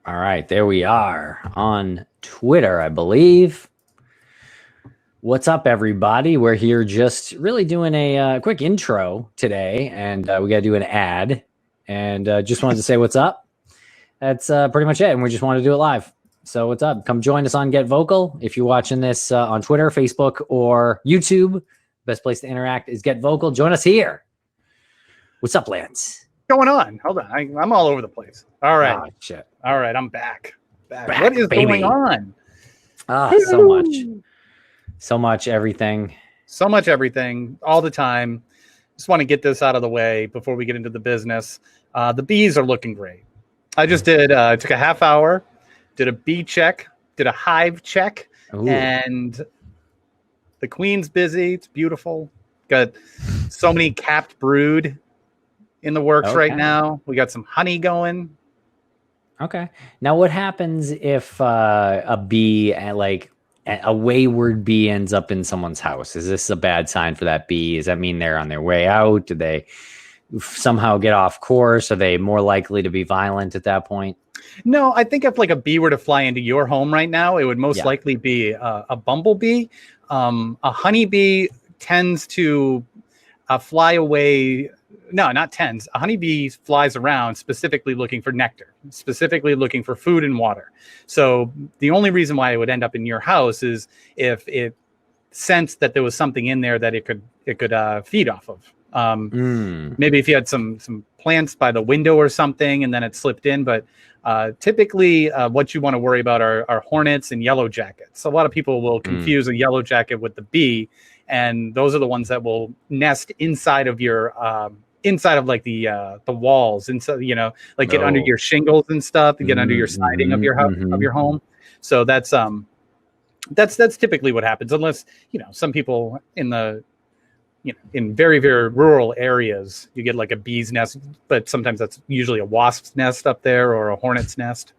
All right, there we are on Twitter, I believe. What's up, everybody? We're here just really doing a quick intro today, and we got to do an ad, and just wanted to say what's up. That's pretty much it, and we just wanted to do it live. So what's up? Come join us on Get Vocal. If you're watching this on Twitter, Facebook, or YouTube, best place to interact is Get Vocal. Join us here. What's up, Lance? Going on? Hold on. I'm all over the place. All right. Oh, shit. All right. I'm back. Back, what is baby. going on? So much everything. So much everything all the time. Just want to get this out of the way before we get into the business. The bees are looking great. I just did, took a half hour, did a bee check, did a hive check, and the queen's busy. It's beautiful. Got so many capped brood in the works right now. We got some honey going. Okay. Now, what happens if a bee, like a wayward bee, ends up in someone's house? Is this a bad sign for that bee? Does that mean they're on their way out? Do they somehow get off course? Are they more likely to be violent at that point? No, I think if like a bee were to fly into your home right now, it would most likely be a bumblebee. A honeybee tends to fly away. No, not tends. A honeybee flies around specifically looking for nectar, specifically looking for food and water. So the only reason why it would end up in your house is if it sensed that there was something in there that it could feed off of. Maybe if you had some plants by the window or something, and then it slipped in. But typically, what you want to worry about are hornets and yellow jackets. So a lot of people will confuse a yellow jacket with the bee, and those are the ones that will nest inside of your inside of like the walls, and so get under your shingles and stuff, to get under your siding of your house, of your home. So that's typically what happens, unless some people in the in very, very rural areas, you get like a bee's nest, but sometimes that's usually a wasp's nest up there or a hornet's nest.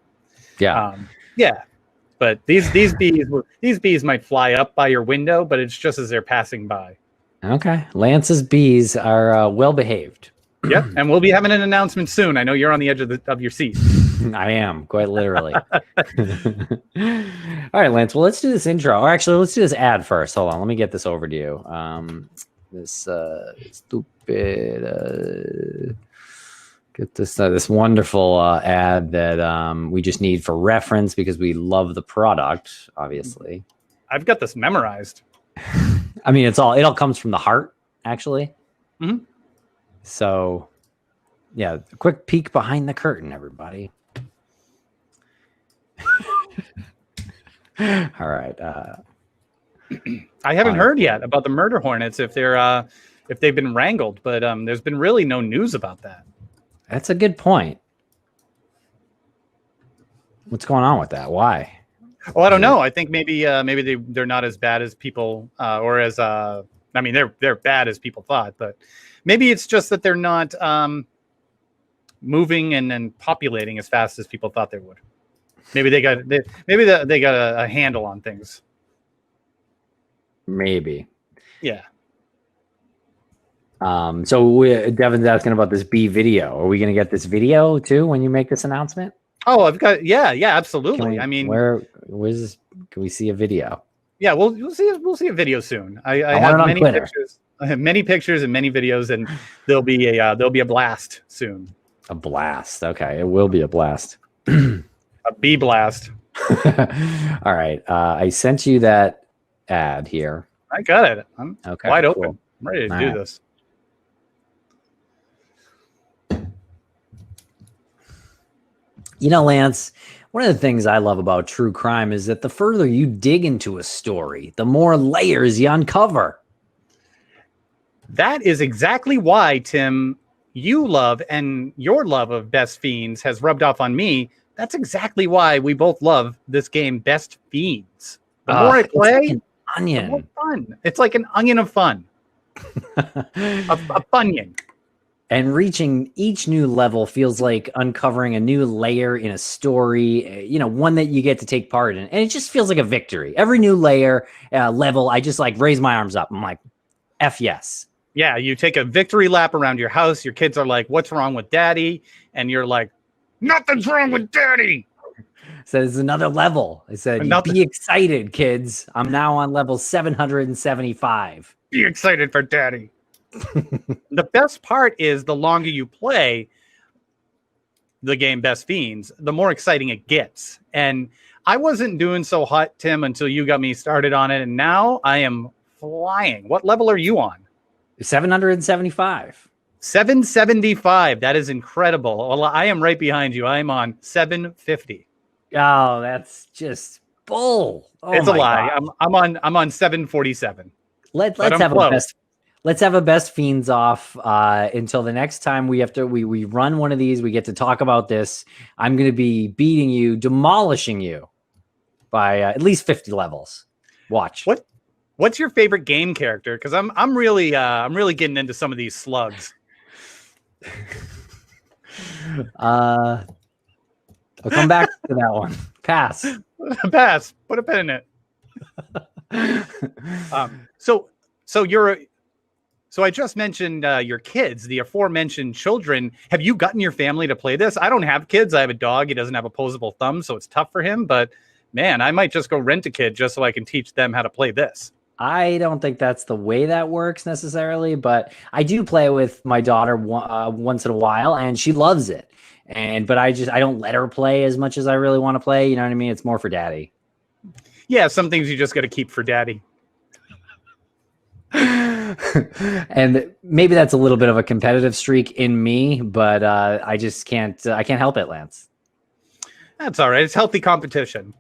But these bees might fly up by your window, but it's just as they're passing by. Okay. Lance's bees are well behaved. Yep, and we'll be having an announcement soon. I know you're on the edge of your seat. I am, quite literally. All right, Lance. Well, let's do this intro. Or actually, let's do this ad first. Hold on. Let me get this over to you. This stupid... get this wonderful ad that we just need for reference because we love the product, obviously. I've got this memorized. I mean, it all comes from the heart, actually. Mm-hmm. So, yeah, a quick peek behind the curtain, everybody. All right. I haven't heard yet about the murder hornets if they've been wrangled, but there's been really no news about that. That's a good point. What's going on with that? Why? Well, I don't know. I think maybe they're not as bad as people, or as I mean, they're bad as people thought, but maybe it's just that they're not moving and populating as fast as people thought they would. Maybe they got a handle on things. Maybe. Yeah. So Devin's asking about this bee video. Are we going to get this video too when you make this announcement? Oh, I've got yeah, absolutely. I mean, where's this? Can we see a video? Yeah, we'll see a video soon. I have many pictures. I have many pictures and many videos, and there'll be a blast soon. A blast. Okay, it will be a blast. A bee blast. All right. I sent you that ad here. I got it. I'm wide open. I'm ready to do this. Lance, one of the things I love about true crime is that the further you dig into a story, the more layers you uncover. That is exactly why, Tim, you love, and your love of Best Fiends has rubbed off on me. That's exactly why we both love this game, Best Fiends. The more I play, like an onion. The more fun. It's like an onion of fun. a funyun. And reaching each new level feels like uncovering a new layer in a story, one that you get to take part in. And it just feels like a victory. Every new layer, level, I just like raise my arms up. I'm like, F yes. Yeah, you take a victory lap around your house. Your kids are like, what's wrong with daddy? And you're like, nothing's wrong with daddy. Said it's another level. I said, be excited, kids. I'm now on level 775. Be excited for daddy. The best part is the longer you play the game Best Fiends, the more exciting it gets. And I wasn't doing so hot, Tim, until you got me started on it. And now I am flying. What level are you on? 775. 775. That is incredible. Well, I am right behind you. I'm on 750. Oh, that's just bull. Oh, it's a lie. I'm on 747. Let's have a best fiends off until the next time we run one of these. We get to talk about this. I'm going to be beating you, demolishing you by at least 50 levels. Watch. What's your favorite game character? Because I'm really getting into some of these slugs. I'll come back to that one. Pass. Pass. Put a pin in it. So I just mentioned your kids, the aforementioned children. Have you gotten your family to play this? I don't have kids. I have a dog. He doesn't have opposable thumbs, so it's tough for him. But man, I might just go rent a kid just so I can teach them how to play this. I don't think that's the way that works necessarily, but I do play with my daughter once in a while, and she loves it. But I don't let her play as much as I really want to play. You know what I mean? It's more for daddy. Yeah, some things you just got to keep for daddy. And maybe that's a little bit of a competitive streak in me, but I just can't help it, Lance. That's all right. It's healthy competition.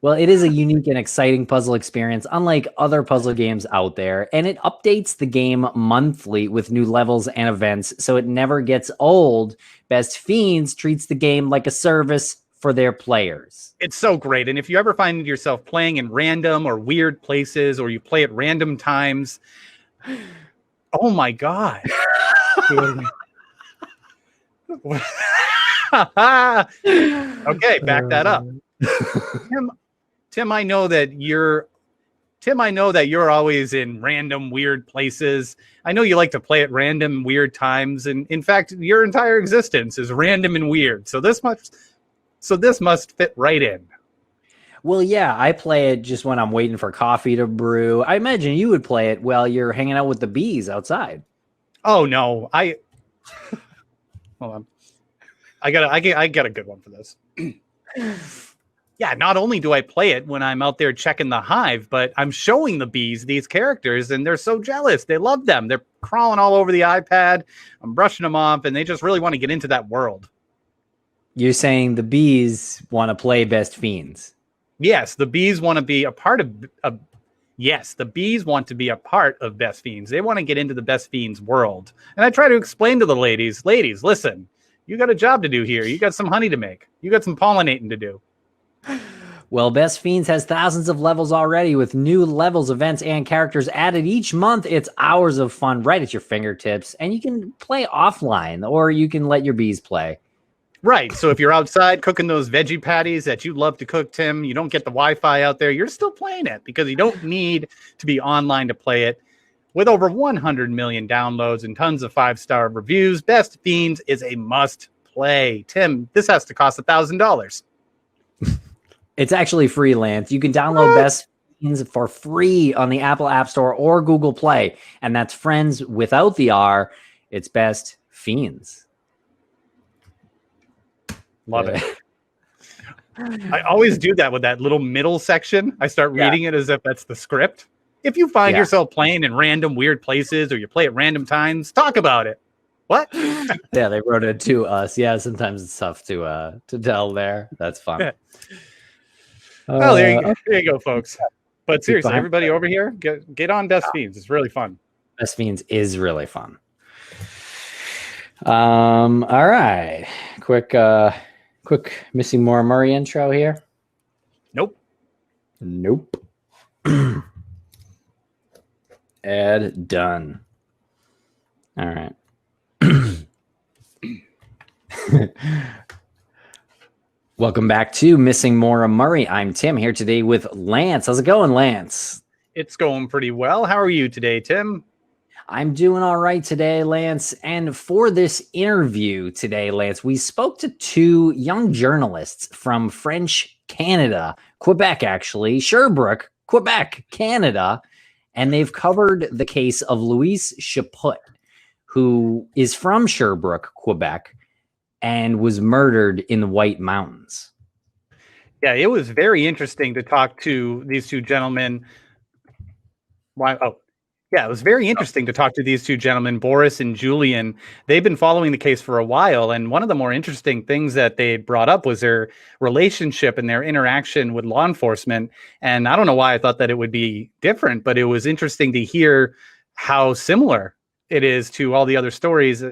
Well, it is a unique and exciting puzzle experience, unlike other puzzle games out there, and it updates the game monthly with new levels and events, so it never gets old. Best Fiends treats the game like a service for their players. It's so great, and if you ever find yourself playing in random or weird places, or you play at random times, oh my God. Okay, back that up. Tim, I know that you're always in random weird places. I know you like to play at random weird times, and in fact, your entire existence is random and weird. So this must fit right in. Well, yeah, I play it just when I'm waiting for coffee to brew. I imagine you would play it while you're hanging out with the bees outside. Oh no, hold on. I got a good one for this. Yeah, not only do I play it when I'm out there checking the hive, but I'm showing the bees these characters, and they're so jealous. They love them. They're crawling all over the iPad. I'm brushing them off, and they just really want to get into that world. You're saying the bees want to play Best Fiends? Yes, the bees want to be a part of. The bees want to be a part of Best Fiends. They want to get into the Best Fiends world, and I try to explain to the ladies, listen, you got a job to do here. You got some honey to make. You got some pollinating to do. Well, Best Fiends has thousands of levels already with new levels, events, and characters added each month. It's hours of fun right at your fingertips, and you can play offline, or you can let your bees play. Right. So if you're outside cooking those veggie patties that you love to cook, Tim, you don't get the Wi-Fi out there, you're still playing it because you don't need to be online to play it. With over 100 million downloads and tons of 5-star reviews, Best Fiends is a must play. Tim, this has to cost $1,000. It's actually free, Lance. You can download Best Fiends for free on the Apple App Store or Google Play. And that's friends without the R. It's Best Fiends. Love it. I always do that with that little middle section. I start reading it as if that's the script. If you find yourself playing in random weird places or you play at random times, talk about it. What? Yeah, they wrote it to us. Yeah, sometimes it's tough to tell there. That's fun. Well, there you go, folks. But seriously, everybody over here, get on Best Fiends. It's really fun. Best Fiends is really fun. All right. Quick Missing More Murray intro here. Nope. Ad done. All right. Welcome back to Missing More Murray. I'm Tim here today with Lance. How's it going, Lance? It's going pretty well. How are you today, Tim? I'm doing all right today, Lance. And for this interview today, Lance, we spoke to two young journalists from French Canada, Quebec, actually, Sherbrooke, Quebec, Canada. And they've covered the case of Louise Chaput, who is from Sherbrooke, Quebec, and was murdered in the White Mountains. Yeah, it was very interesting to talk to these two gentlemen. It was very interesting to talk to these two gentlemen, Boris and Julian. They've been following the case for a while, and one of the more interesting things that they brought up was their relationship and their interaction with law enforcement. And I don't know why I thought that it would be different, but it was interesting to hear how similar it is to all the other stories,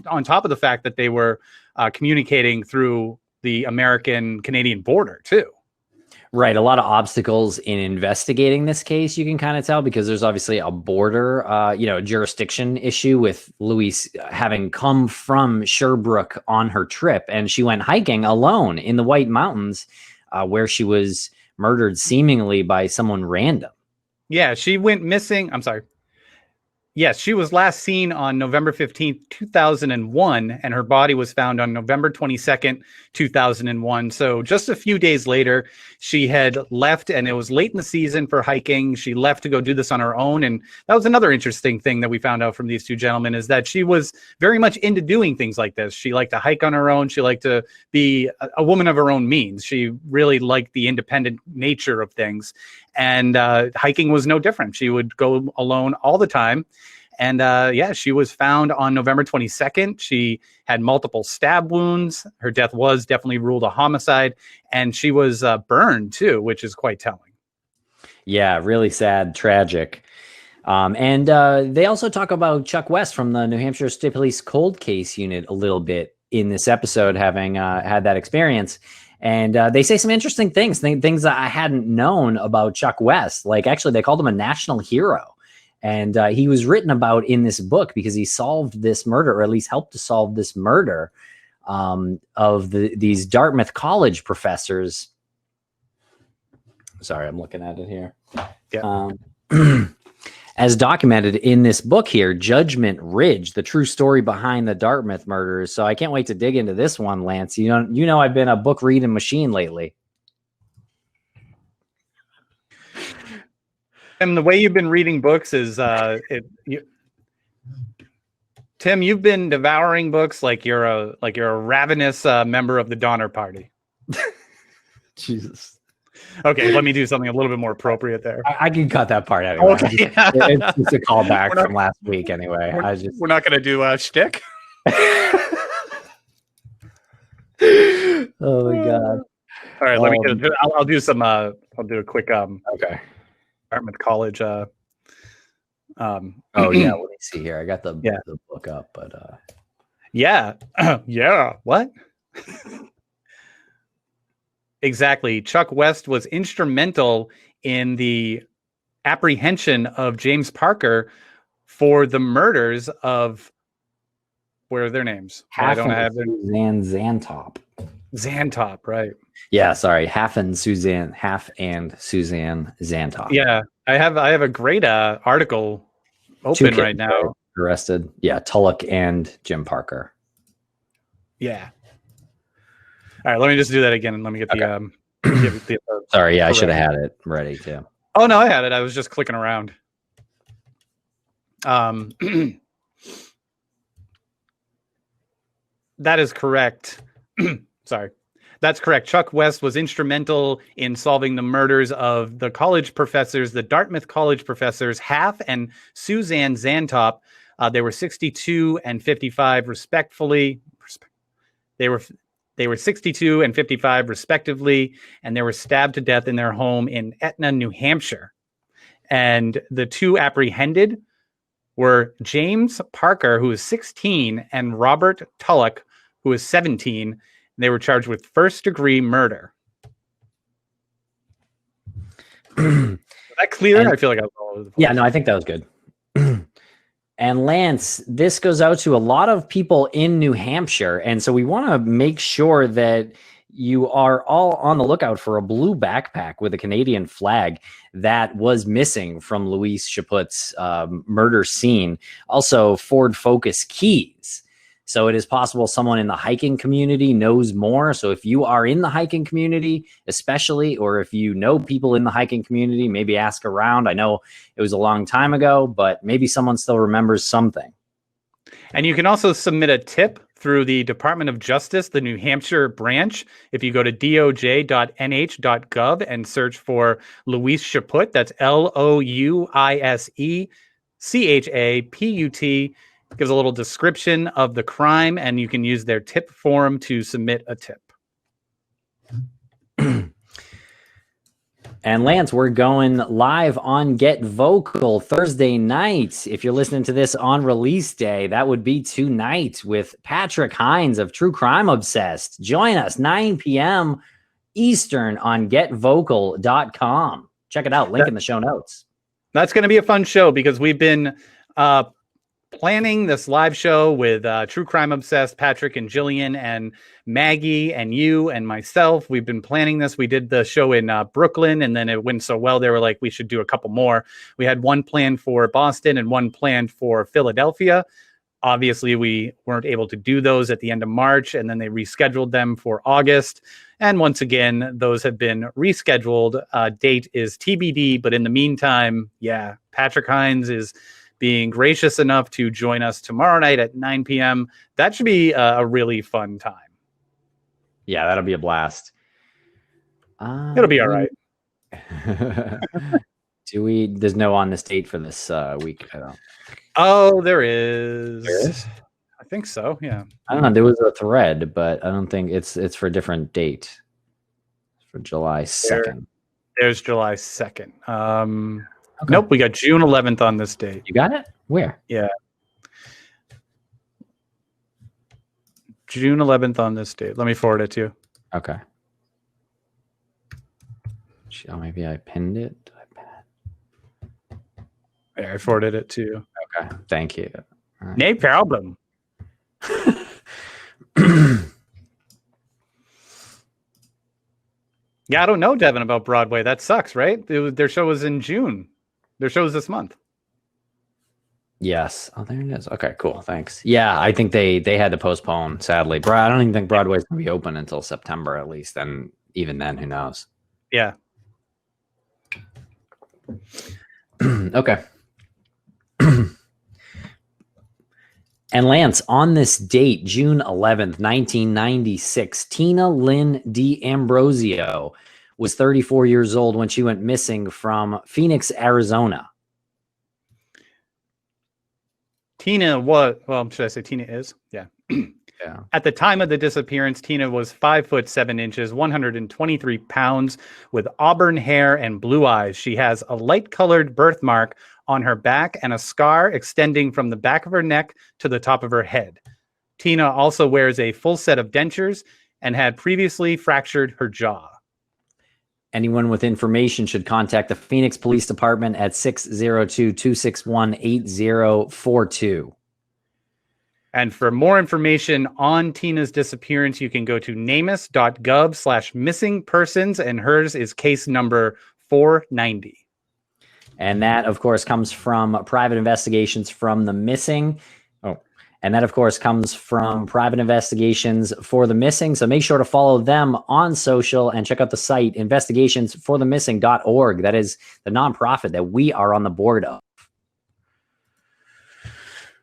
on top of the fact that they were communicating through the American-Canadian border, too. Right. A lot of obstacles in investigating this case, you can kind of tell, because there's obviously a border, jurisdiction issue with Louise having come from Sherbrooke on her trip. And she went hiking alone in the White Mountains, where she was murdered seemingly by someone random. Yeah, she went missing. I'm sorry. Yes, she was last seen on November 15th, 2001, and her body was found on November 22nd, 2001. So just a few days later, she had left, and it was late in the season for hiking. She left to go do this on her own. And that was another interesting thing that we found out from these two gentlemen, is that she was very much into doing things like this. She liked to hike on her own. She liked to be a woman of her own means. She really liked the independent nature of things. And hiking was no different. She would go alone all the time. And she was found on November 22nd. She had multiple stab wounds. Her death was definitely ruled a homicide. And she was burned, too, which is quite telling. Yeah, really sad, tragic. And they also talk about Chuck West from the New Hampshire State Police Cold Case Unit a little bit in this episode, having had that experience. And they say some interesting things that I hadn't known about Chuck West. Like, actually, they called him a national hero. And he was written about in this book because he solved this murder, or at least helped to solve this murder of these Dartmouth College professors. Sorry, I'm looking at it here. Yeah. As documented in this book here, Judgment Ridge, the true story behind the Dartmouth murders. So I can't wait to dig into this one, Lance. You know I've been a book reading machine lately. And the way you've been reading books is, Tim, you've been devouring books like you're a ravenous member of the Donner Party. Jesus. Okay, let me do something a little bit more appropriate there. I can cut that part anyway. Okay. It's just a callback from last week anyway. We're not going to do a shtick. Oh my God. All right, let me do. I'll do some. I'll do a quick. Okay. Dartmouth College. Oh yeah. Let me see here. I got the book up, but yeah. Yeah. What? Exactly. Chuck West was instrumental in the apprehension of James Parker for the murders of, where are their names? I don't have their Zantop. Zantop, right? Yeah, sorry. Half and Suzanne Zantop. Yeah, I have a great article open right now. Arrested. Yeah, Tulloch and Jim Parker. Yeah. All right, let me just do that again, and let me get the sorry, yeah, I should have had it ready too. Oh no, I had it. I was just clicking around. That is correct. Sorry. That's correct. Chuck West was instrumental in solving the murders of the college professors, the Dartmouth College professors, Half and Suzanne Zantop. They were 62 and 55 respectively. They were 62 and 55 respectively, and they were stabbed to death in their home in Etna, New Hampshire. And the two apprehended were James Parker, who was 16, and Robert Tulloch, who was 17. They were charged with first-degree murder. Was that clear? I feel like I was all over the place. Yeah, no, I think that was good. And Lance, this goes out to a lot of people in New Hampshire. And so we want to make sure that you are all on the lookout for a blue backpack with a Canadian flag that was missing from Louise Chaput's murder scene. Also, Ford Focus keys. So it is possible someone in the hiking community knows more. So if you are in the hiking community, especially, or if you know people in the hiking community, maybe ask around. I know it was a long time ago, but maybe someone still remembers something. And you can also submit a tip through the Department of Justice, the New Hampshire branch. If you go to doj.nh.gov and search for Louise Chaput, that's LOUISECHAPUT, gives a little description of the crime, and you can use their tip form to submit a tip. And Lance, we're going live on Get Vocal Thursday night. If you're listening to this on release day, that would be tonight with Patrick Hines of True Crime Obsessed. Join us 9 p.m. Eastern on getvocal.com. Check it out. Link in the show notes. That's going to be a fun show because we've been planning this live show with True Crime Obsessed, Patrick and Jillian and Maggie and you and myself. We've been planning this. We did the show in Brooklyn, and then it went so well, they were like, we should do a couple more. We had one planned for Boston and one planned for Philadelphia. Obviously, we weren't able to do those at the end of March, and then they rescheduled them for August. And once again, those have been rescheduled. Date is TBD, but in the meantime, yeah, Patrick Hines is being gracious enough to join us tomorrow night at 9 p.m. That should be a really fun time. Yeah, that'll be a blast. It'll be all right. There's no on this date for this week, I don't. Oh, there is. There is? I think so, yeah. I don't know. There was a thread, but I don't think it's for a different date. It's for July 2nd. There's July 2nd. Okay. Nope, we got June 11th on this date. You got it? Where? Yeah. June 11th on this date. Let me forward it to you. Okay. Oh, maybe I pinned it. Did I pin it? Yeah, I forwarded it to you. Okay. Thank you. Right. No problem. Yeah, I don't know, Devin, about Broadway. That sucks, right? Their show was in June. Their show is this month. Yes. Oh, there it is. Okay, cool. Thanks. Yeah, I think they had to postpone, sadly. I don't even think Broadway's going to be open until September at least. And even then, who knows? Yeah. Okay. And Lance, on this date, June 11th, 1996, Tina Lynn D'Ambrosio was 34 years old when she went missing from Phoenix, Arizona. Tina was, well, should I say Tina is? Yeah. Yeah. At the time of the disappearance, Tina was 5'7", 123 pounds, with auburn hair and blue eyes. She has a light-colored birthmark on her back and a scar extending from the back of her neck to the top of her head. Tina also wears a full set of dentures and had previously fractured her jaw. Anyone with information should contact the Phoenix Police Department at 602-261-8042. And for more information on Tina's disappearance, you can go to namus.gov/missing persons, and hers is case number 490. And that, of course, comes from private investigations from the missing. And that, of course, comes from private investigations for the missing. So make sure to follow them on social and check out the site, investigationsforthemissing.org. That is the nonprofit that we are on the board of.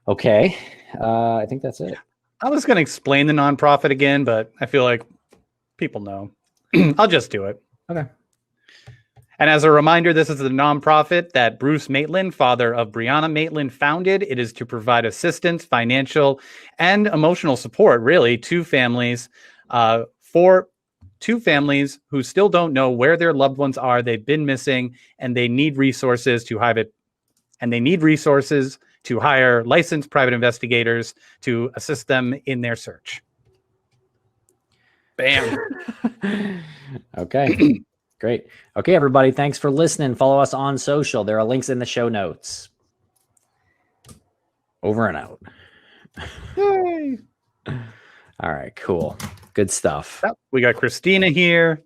Okay. I think that's it. I was going to explain the nonprofit again, but I feel like people know. I'll just do it. Okay. And as a reminder, this is the nonprofit that Bruce Maitland, father of Brianna Maitland, founded. It is to provide assistance, financial, and emotional support, really, to families, for two families who still don't know where their loved ones are. They've been missing, and they need resources to hide it. And they need resources to hire licensed private investigators to assist them in their search. Bam. Okay. Great. Okay, everybody. Thanks for listening. Follow us on social. There are links in the show notes. Over and out. Yay. All right, cool. Good stuff. We got Christina here.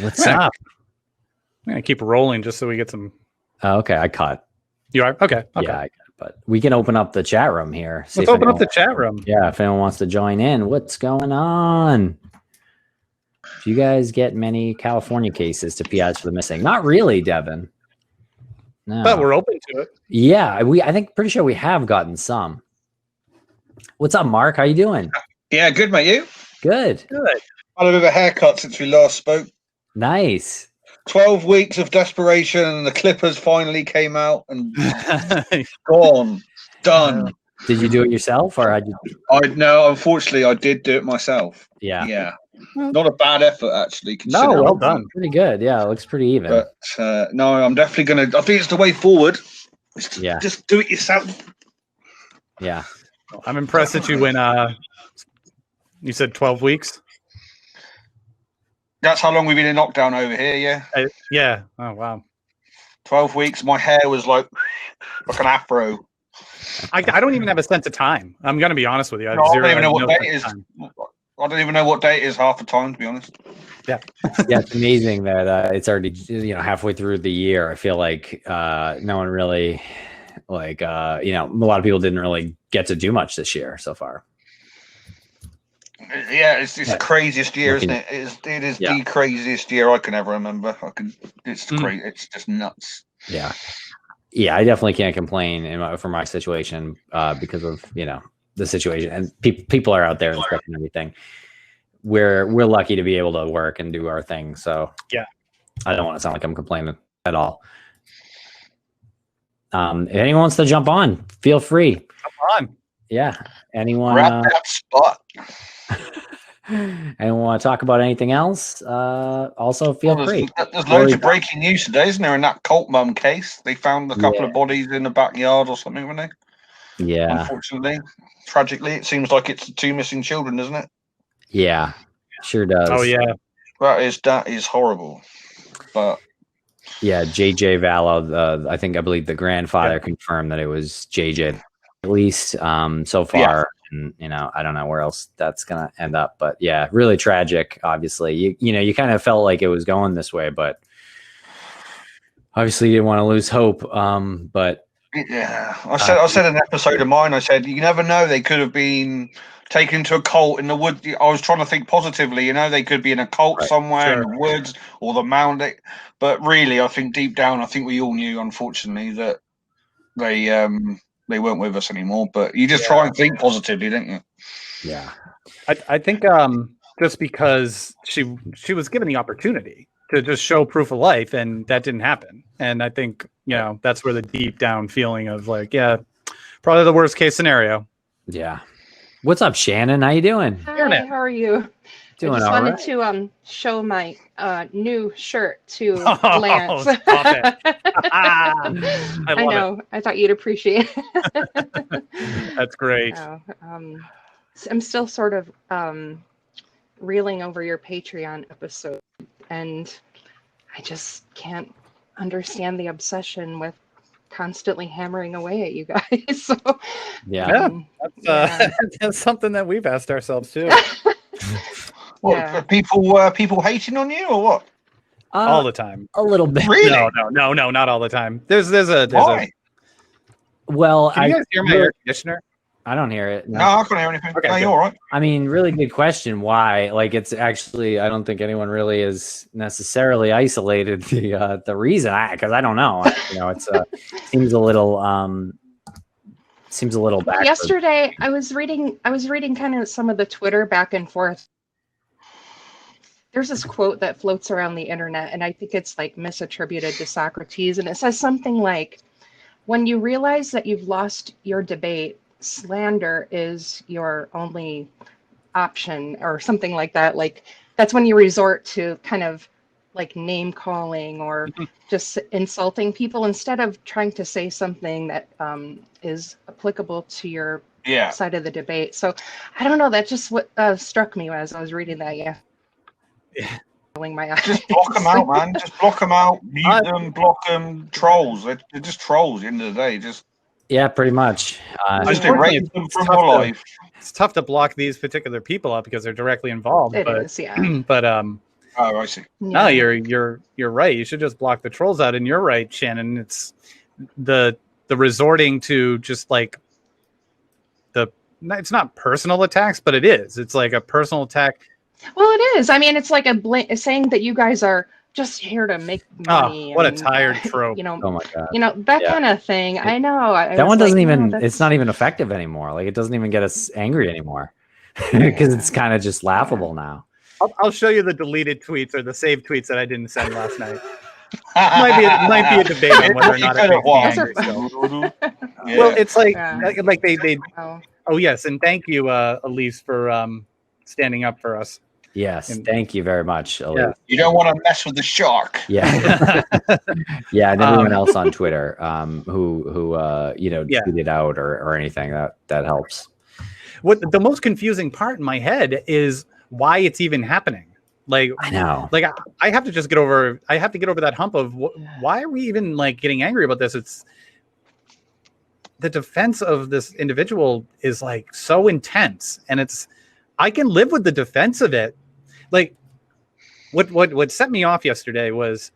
What's up? I'm gonna keep rolling just so we get some. Oh, okay, I caught. You are okay. Yeah, I got, but we can open up the chat room here. Let's open up the chat room. Yeah, if anyone wants to join in, what's going on? Do you guys get many California cases to PIs for the missing? Not really, Devin. No, but we're open to it. Yeah, I think pretty sure we have gotten some. What's up, Mark? How you doing? Yeah, good, mate. You? Good. Good. Had a bit of a haircut since we last spoke. Nice. 12 weeks of desperation, and the clippers finally came out and gone. Done. Did you do it yourself, or had you? Unfortunately, I did do it myself. Yeah. Yeah. Not a bad effort, actually. No, well done. Pretty good. Yeah, it looks pretty even. But no, I'm definitely going to. I think it's the way forward. Just do it yourself. Yeah. I'm impressed that you went. You said 12 weeks. That's how long we've been in lockdown over here. Yeah. Yeah. Oh wow. 12 weeks. My hair was like an afro. I don't even have a sense of time. I'm going to be honest with you. I don't even know what day it is. I don't even know what day it is half the time, to be honest. Yeah. Yeah, it's amazing that it's already halfway through the year. I feel like no one really a lot of people didn't really get to do much this year so far. Yeah, it's the craziest year, isn't it? It is the craziest year I can ever remember. It's great. It's just nuts. Yeah. Yeah, I definitely can't complain for my situation because of the situation, and people are out there and stuff and everything. We're lucky to be able to work and do our thing. So yeah, I don't want to sound like I'm complaining at all. If anyone wants to jump on, feel free. Jump on. Yeah. Anyone? Grab that spot. Anyone want to talk about anything else? Also, feel free. There's loads of breaking news today, isn't there? In that cult mum case, they found a couple of bodies in the backyard or something, weren't they? Yeah. Unfortunately, tragically, it seems like it's the two missing children, doesn't it? Yeah, sure does. Oh yeah, that is horrible. But yeah, JJ Vallow, I believe the grandfather confirmed that it was JJ, at least so far. Yeah. And I don't know where else that's gonna end up, but yeah, really tragic. Obviously, you kind of felt like it was going this way, but obviously you didn't want to lose hope. But yeah, I said in an episode of mine, I said you never know, they could have been taken to a cult in the wood. I was trying to think positively, they could be in a cult somewhere in the woods or the mound. But really, I think deep down, I think we all knew, unfortunately, that they weren't with us anymore. But you just try and think positively, don't you? Yeah. I think just because she was given the opportunity to just show proof of life, and that didn't happen. And I think, that's where the deep down feeling of like, probably the worst case scenario. Yeah. What's up, Shannon? How you doing? Hi, how are you? Doing I just all wanted right. to show my new shirt to Oh, Lance. stop it. I love it. I thought you'd appreciate it. That's great. I'm still sort of reeling over your Patreon episode, and I just can't understand the obsession with constantly hammering away at you guys. So that's something that we've asked ourselves too. What, people hating on you or what? All the time. A little bit. Really? No, not all the time. There's Why? Well, Can you guys hear my air conditioner? I don't hear it. No, I can't hear anything. Okay, no, good. you're all right. I mean, really good question. Why? Like, it's actually, I don't think anyone really is necessarily isolated the reason. Because I don't know. It's seems a little backwards. Yesterday, I was reading kind of some of the Twitter back and forth. There's this quote that floats around the internet, and I think it's like misattributed to Socrates, and it says something like, "When you realize that you've lost your debate, slander is your only option," or something like that. Like, that's when you resort to kind of like name calling or just insulting people instead of trying to say something that is applicable to your side of the debate. So I don't know, that's just what struck me as I was reading that. Yeah. My eyes. Just block them out, man. Just block them out. Mute them, block them. Trolls. They're just trolls at the end of the day. Just Yeah, pretty much. Just erase them from my life. It's tough to block these particular people out because they're directly involved. It is, yeah. But Oh, I see. no, you're right. You should just block the trolls out. And you're right, Shannon. It's the resorting to just like it's not personal attacks, but it is. It's like a personal attack. Well, it is. I mean, it's like saying that you guys are just here to make money. Oh, what a tired trope. You know, Oh my God. You know, that kind of thing. I know. That one doesn't even, it's not even effective anymore. Like, it doesn't even get us angry anymore because it's kind of just laughable now. I'll show you the deleted tweets or the saved tweets that I didn't send last night. might be a debate on whether or not it makes me angry. Well, it's like they Oh yes, and thank you, Elise, for standing up for us. Yes, thank you very much, Elise. Yeah. You don't want to mess with the shark. Yeah, yeah, and everyone else on Twitter who tweeted out or anything that helps. What the most confusing part in my head is why it's even happening. Like I know, like I have to just get over. I have to get over that hump of why are we even like getting angry about this? It's the defense of this individual is like so intense, and I can live with the defense of it. Like what set me off yesterday was,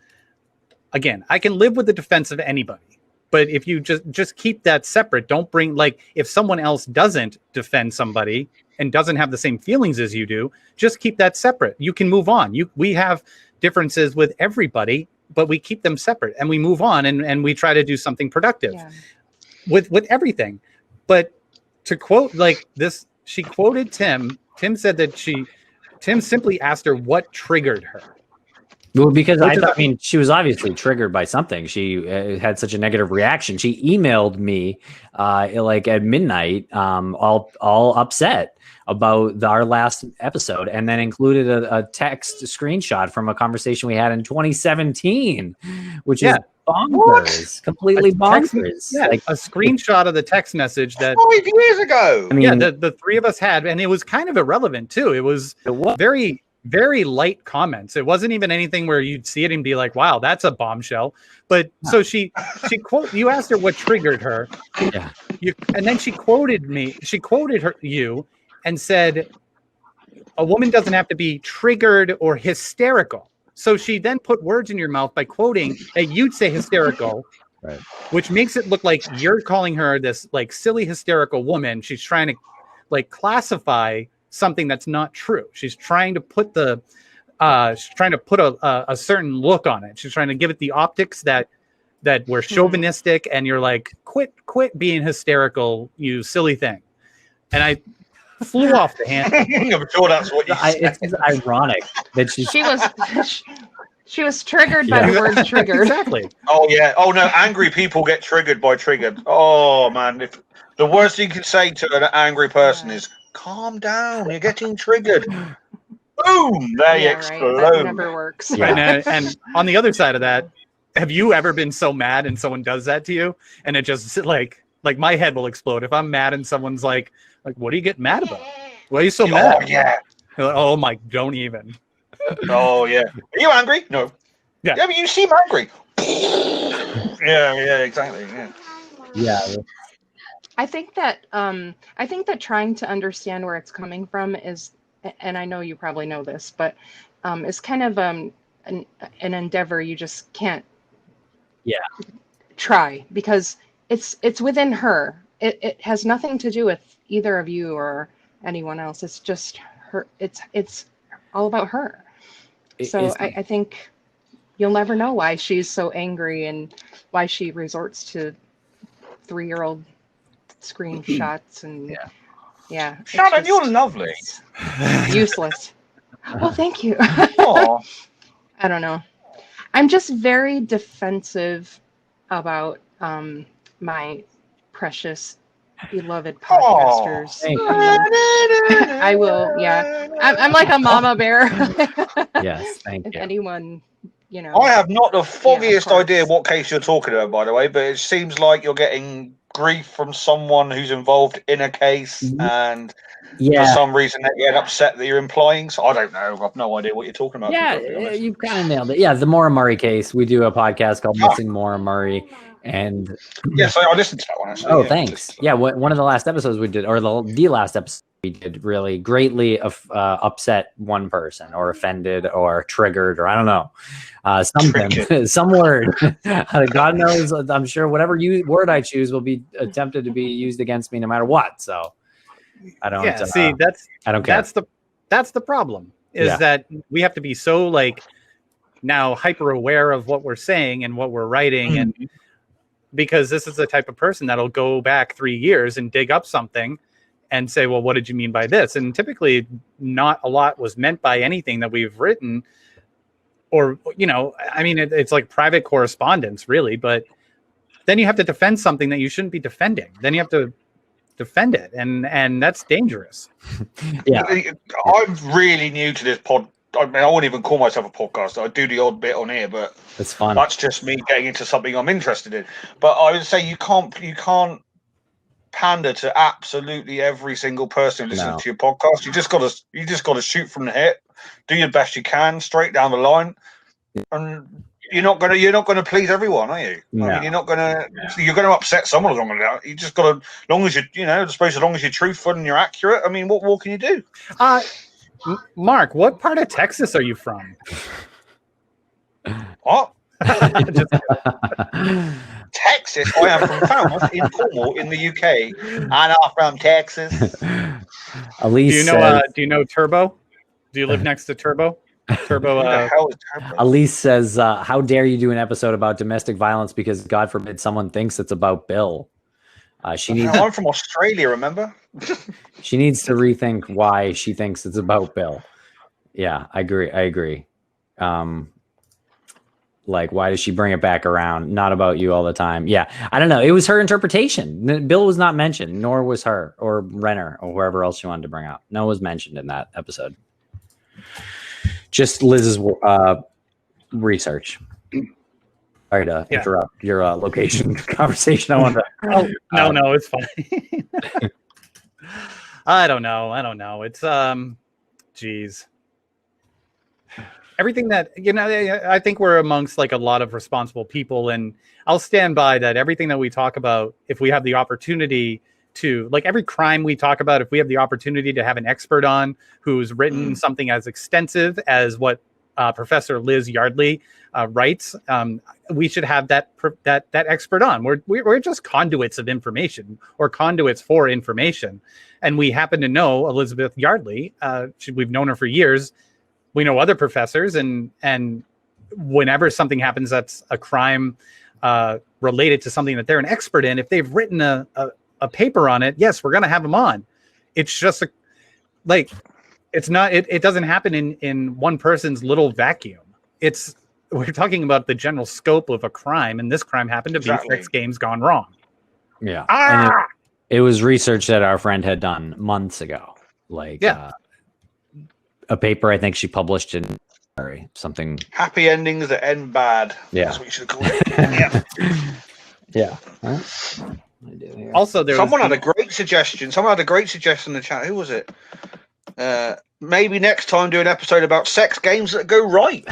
again, I can live with the defense of anybody, but if you just keep that separate, don't bring, like, if someone else doesn't defend somebody and doesn't have the same feelings as you do, just keep that separate. You can move on. We have differences with everybody, but we keep them separate and we move on and we try to do something productive with everything. But to quote like this, she quoted Tim. Tim said that Tim simply asked her what triggered her. Well, because I mean, she was obviously triggered by something. She had such a negative reaction. She emailed me like at midnight, all upset about our last episode, and then included a text screenshot from a conversation we had in 2017, which is bonkers, completely bonkers. Like a screenshot of the text message that 5 years ago. I mean, the three of us had, and it was kind of irrelevant too. It was very, very light comments. It wasn't even anything where you'd see it and be like, wow, that's a bombshell. But so she you asked her what triggered her. Yeah. And then she quoted you and said, a woman doesn't have to be triggered or hysterical. So she then put words in your mouth by quoting that you'd say hysterical, right, which makes it look like you're calling her this like silly hysterical woman. She's trying to like classify something that's not true. She's trying to put a certain look on it. She's trying to give it the optics that were chauvinistic, and you're like, quit being hysterical, you silly thing. And I flew off the handle. I'm sure that's what you said. It's ironic that she was triggered by the word triggered. Exactly. Oh yeah. Oh no, angry people get triggered by triggered. Oh man, if the worst you can say to an angry person is calm down, you're getting triggered. Boom! They explode. Right. That never works. Yeah. And on the other side of that, have you ever been so mad and someone does that to you, and it just like my head will explode if I'm mad and someone's like, what do you get mad about? Why are you so mad? Oh yeah. Like, oh my, don't even. Oh yeah. Are you angry? No. Yeah, but you seem angry. yeah, exactly. Yeah. I think that trying to understand where it's coming from is, and I know you probably know this, but it's kind of an endeavor you just can't try, because it's within her. It has nothing to do with either of you or anyone else. It's just her. It's all about her. So I think you'll never know why she's so angry and why she resorts to 3-year-old screenshots and Shannon, you're lovely. Useless. Well, thank you. Aw. I don't know. I'm just very defensive about my precious beloved podcasters. I will, I'm like a mama bear. Yes, thank you. If anyone, I have not the foggiest idea what case you're talking about, by the way, but it seems like you're getting grief from someone who's involved in a case, and for some reason they get upset that you're implying. So I don't know. I've no idea what you're talking about. Yeah, you've kind of nailed it. Yeah, the Maura Murray case. We do a podcast called Missing Maura Murray, and yes, I listened to that one actually. Oh, thanks. Yeah, one of the last episodes we did, or the last episode we did, really greatly upset one person, or offended, or triggered, or I don't know, something, some word. God knows. I'm sure whatever word I choose will be attempted to be used against me, no matter what. So I don't. Yeah, see, I don't care. That's the problem. Is that we have to be so now hyper aware of what we're saying and what we're writing, and because this is the type of person that'll go back 3 years and dig up something and say, well, what did you mean by this? And typically not a lot was meant by anything that we've written, or, I mean, it's like private correspondence really, but then you have to defend something that you shouldn't be defending. Then you have to defend it. And that's dangerous. Yeah. I'm really new to this pod. I mean, I wouldn't even call myself a podcast. I do the odd bit on here, but it's fun. That's just me getting into something I'm interested in. But I would say you can't pander to absolutely every single person who listens to your podcast. You just gotta shoot from the hip, do your best you can, straight down the line, and you're not gonna please everyone, are you? No. I mean, you're gonna upset someone along the way. You just gotta, as long as you're truthful and you're accurate. I mean, what more can you do? Mark, what part of Texas are you from? What? Texas. I am from Falmouth in Cornwall in the UK, and I'm from Texas. Elise, do you know Turbo? Do you live next to Turbo? Turbo. Elise says, "How dare you do an episode about domestic violence because God forbid someone thinks it's about Bill." I'm from Australia, remember? She needs to rethink why she thinks it's about Bill. Yeah, I agree. Why does she bring it back around? Not about you all the time. Yeah, I don't know. It was her interpretation. Bill was not mentioned, nor was her or Renner or whoever else she wanted to bring up. No one was mentioned in that episode. Just Liz's research. Sorry to interrupt your location conversation. I want to. No, it's fine. I don't know. It's geez. Everything that I think we're amongst a lot of responsible people, and I'll stand by that. Everything that we talk about, if we have the opportunity to, every crime we talk about, if we have the opportunity to have an expert on who's written something as extensive as what Professor Liz Yardley writes, we should have that expert on. We're just conduits of information, or conduits for information, and we happen to know Elizabeth Yardley. We've known her for years. We know other professors, and whenever something happens that's a crime related to something that they're an expert in, if they've written a paper on it, yes, we're going to have them on. It's just it's not. It doesn't happen in one person's little vacuum. We're talking about the general scope of a crime, and this crime happened to be sex games gone wrong. Yeah, and it was research that our friend had done months ago. A paper I think she published in something. Happy endings that end bad. Yeah, that's what you should call it. Yeah. Also, someone had a great suggestion. Someone had a great suggestion in the chat. Who was it? Maybe next time do an episode about sex games that go right.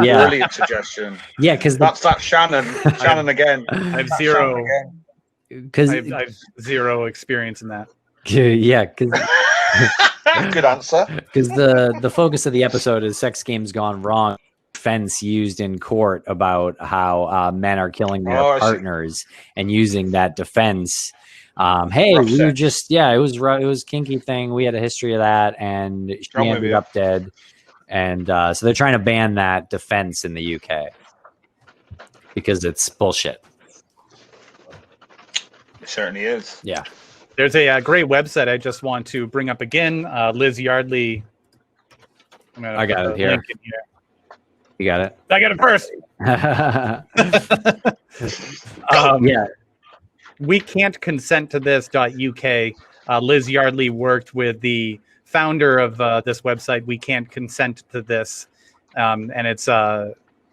Yeah, brilliant suggestion. Yeah, because that's Shannon. Shannon again. I have zero. Because I have zero experience in that. Yeah, because. Good answer. Because the focus of the episode is sex games gone wrong. Defense used in court about how men are killing their partners and using that defense. Hey, we were just it was kinky thing. We had a history of that, and she ended up dead. And so they're trying to ban that defense in the UK because it's bullshit. It certainly is. Yeah. There's a great website I just want to bring up again. Liz Yardley. I got it here. You got it? I got it first. Yeah. We can't consent to this.uk. Liz Yardley worked with the founder of this website, We Can't Consent to This. And it's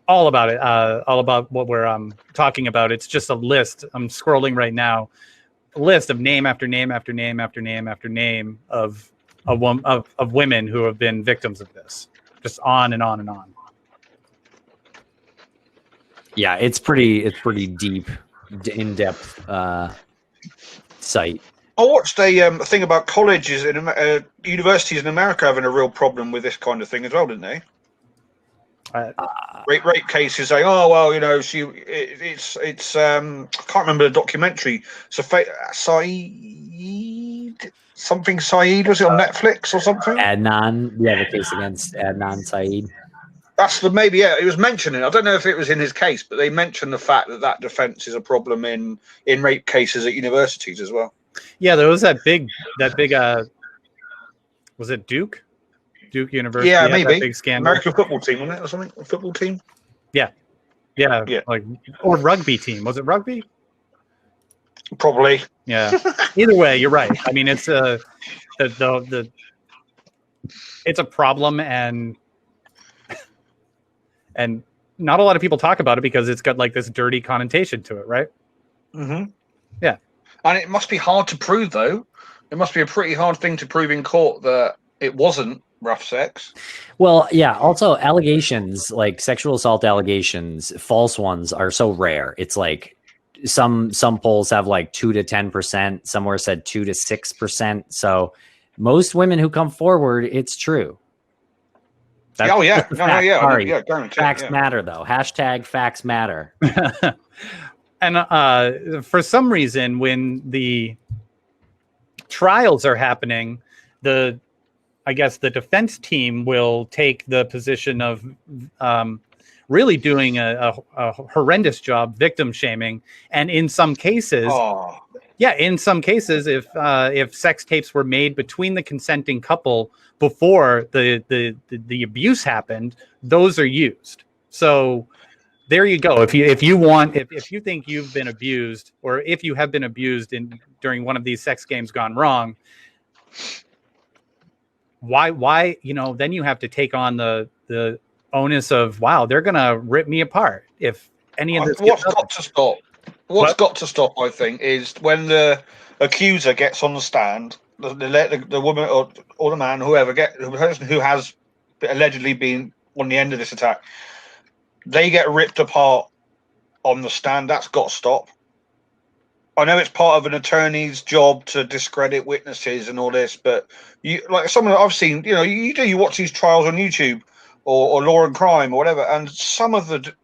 all about it. All about what we're talking about. It's just a list. I'm scrolling right now. A list of name after name after name after name after name of women who have been victims of this. Just on and on and on. Yeah, it's pretty deep, in-depth site. I watched a thing about colleges and universities in America having a real problem with this kind of thing as well, didn't they? Rape cases saying, oh well, you know, it's I can't remember the documentary. So Saeed was it on Netflix or something? Adnan, we have a case against Adnan Saeed. That's it was mentioning. I don't know if it was in his case, but they mentioned the fact that defense is a problem in rape cases at universities as well. Yeah, there was that big was it Duke University? Yeah, maybe. That big scandal. American football team, wasn't it, or something? A football team? Yeah. Like, or rugby team. Was it rugby? Probably. Yeah. Either way, you're right. I mean, it's it's a problem, and not a lot of people talk about it because it's got like this dirty connotation to it, right? Mm-hmm. Yeah. And it must be hard to prove, though. It must be a pretty hard thing to prove in court that it wasn't rough sex. Well, yeah. Also, allegations like sexual assault allegations, false ones, are so rare. It's like some polls have like 2 to 10%. Somewhere said 2 to 6%. So most women who come forward, it's true. That's Sorry. Facts matter, though. Hashtag facts matter. And for some reason, when the trials are happening, I guess the defense team will take the position of really doing a horrendous job victim shaming, and in some cases, if sex tapes were made between the consenting couple before the abuse happened, those are used. So there you go. If you think you've been abused, or if you have been abused during one of these sex games gone wrong, why then you have to take on the onus of, wow, they're gonna rip me apart if any of this. What's got to stop, I think, is when the accuser gets on the stand, the woman or the man, the person who has allegedly been on the end of this attack, they get ripped apart on the stand. That's got to stop. I know it's part of an attorney's job to discredit witnesses and all this, but someone I've seen, you watch these trials on YouTube or Law and Crime or whatever, and some of the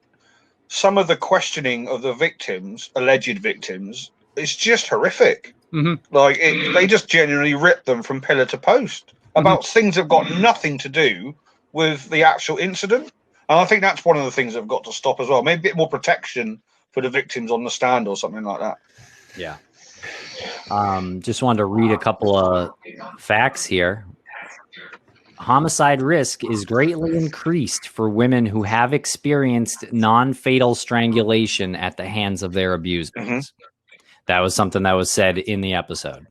questioning of the victims, alleged victims, is just horrific. Mm-hmm. They just genuinely rip them from pillar to post about things that have got nothing to do with the actual incident. And I think that's one of the things that have got to stop as well. Maybe a bit more protection for the victims on the stand or something like that. Yeah. Just wanted to read a couple of facts here. Homicide risk is greatly increased for women who have experienced non-fatal strangulation at the hands of their abusers. Mm-hmm. That was something that was said in the episode.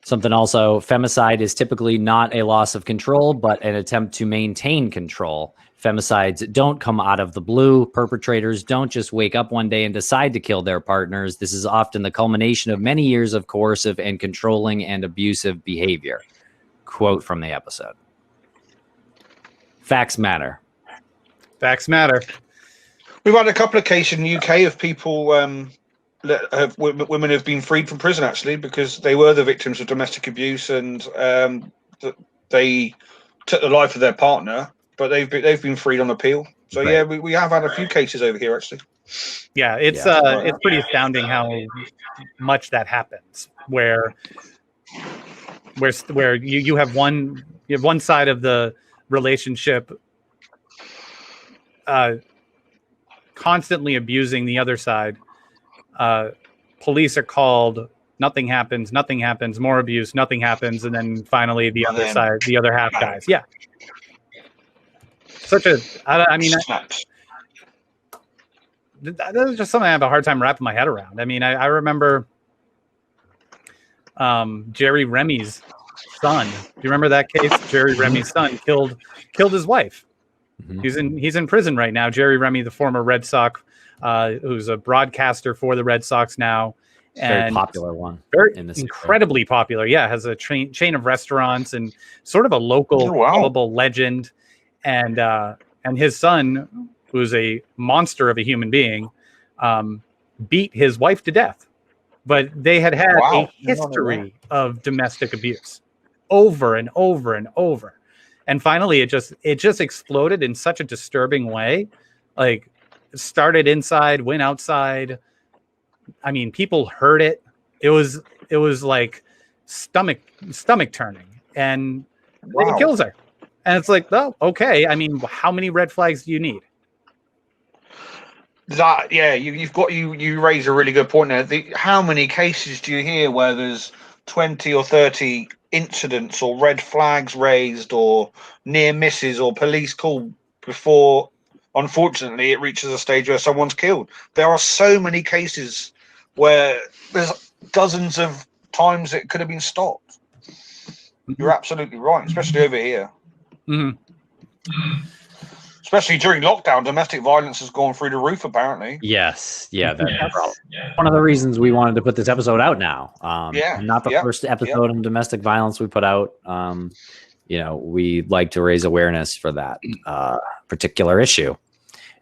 Something also, femicide is typically not a loss of control, but an attempt to maintain control. Femicides don't come out of the blue. Perpetrators don't just wake up one day and decide to kill their partners. This is often the culmination of many years of coercive and controlling and abusive behavior. Quote from the episode. Facts matter. Facts matter. We've had a couple of cases in the UK of people, women have been freed from prison, actually, because they were the victims of domestic abuse, and they took the life of their partner. But they've been freed on appeal. So right. Yeah, we have had a few cases over here, actually. Yeah, it's pretty astounding how much that happens. Where you have one side of the relationship constantly abusing the other side. Police are called. Nothing happens. More abuse. Nothing happens, and then finally the other side, the other half dies. Yeah. That's just something I have a hard time wrapping my head around. I mean, I remember Jerry Remy's son. Do you remember that case? Jerry Remy's son killed his wife. He's in prison right now. Jerry Remy, the former Red Sox, who's a broadcaster for the Red Sox now. Very popular one. Very incredibly popular. Yeah, has a chain of restaurants and sort of a local lovable legend. And his son, who's a monster of a human being, beat his wife to death. But they had a history of domestic abuse over and over and over. And finally, it just exploded in such a disturbing way. Like, it started inside, went outside. I mean, people heard it. It was like stomach turning, and it kills her. And it's like, oh, okay. I mean, how many red flags do you need? You raise a really good point there. How many cases do you hear where there's 20 or 30 incidents or red flags raised or near misses or police call before, unfortunately, it reaches a stage where someone's killed? There are so many cases where there's dozens of times it could have been stopped. You're absolutely right, especially over here. Especially during lockdown, domestic violence has gone through the roof, apparently. Yes. Yeah. That's one of the reasons we wanted to put this episode out now. Not the first episode on domestic violence we put out. We like to raise awareness for that particular issue.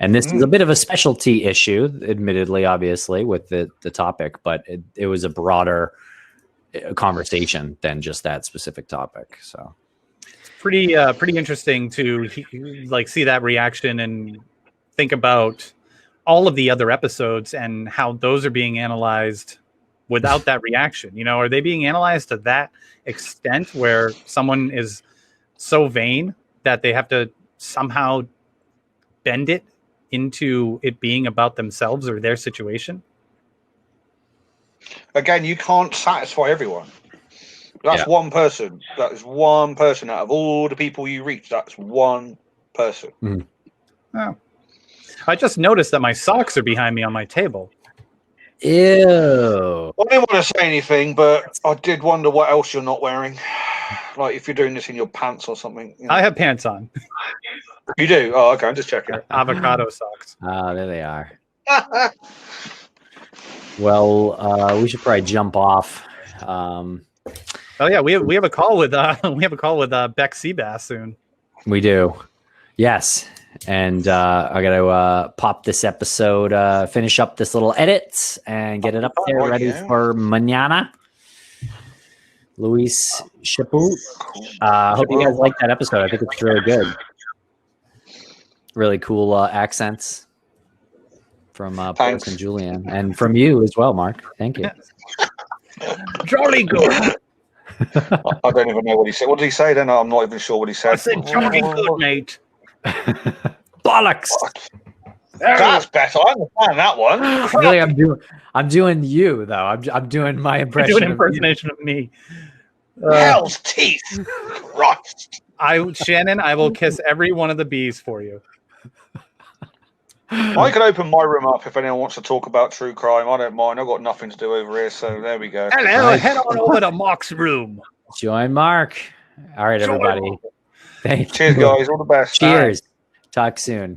And this is a bit of a specialty issue, admittedly, obviously, with the topic, but it was a broader conversation than just that specific topic. So pretty interesting to see that reaction and think about all of the other episodes and how those are being analyzed without that reaction. Are they being analyzed to that extent where someone is so vain that they have to somehow bend it into it being about themselves or their situation? Again, you can't satisfy everyone. That's one person. That is one person out of all the people you reach. That's one person. Oh. I just noticed that my socks are behind me on my table. Ew. I didn't want to say anything, but I did wonder what else you're not wearing. Like if you're doing this in your pants or something. I have pants on. You do? Oh, okay. I'm just checking. Avocado socks. There they are. Well, we should probably jump off. We have a call with Beck Seabass soon. We do. Yes. And I got to pop this episode, finish up this little edit and get it up there ready for mañana. Luis Chaput. Hope you guys like that episode. I think it's really good. Really cool accents from Boris and Julian, and from you as well, Mark. Thank you. Jolly good. I don't even know what he said. What did he say then? I'm not even sure what he said. I said jolly good, mate. Bollocks. That's better. I understand that one. I feel like I'm doing you though. I'm doing my impression. Doing impersonation of me. Hell's teeth. Christ. Shannon, I will kiss every one of the bees for you. I can open my room up if anyone wants to talk about true crime. I don't mind. I've got nothing to do over here, so there we go. Hello, head on over to Mark's room. Join Mark. All right, everybody. Thank you. Cheers, guys. All the best. Cheers. Talk soon.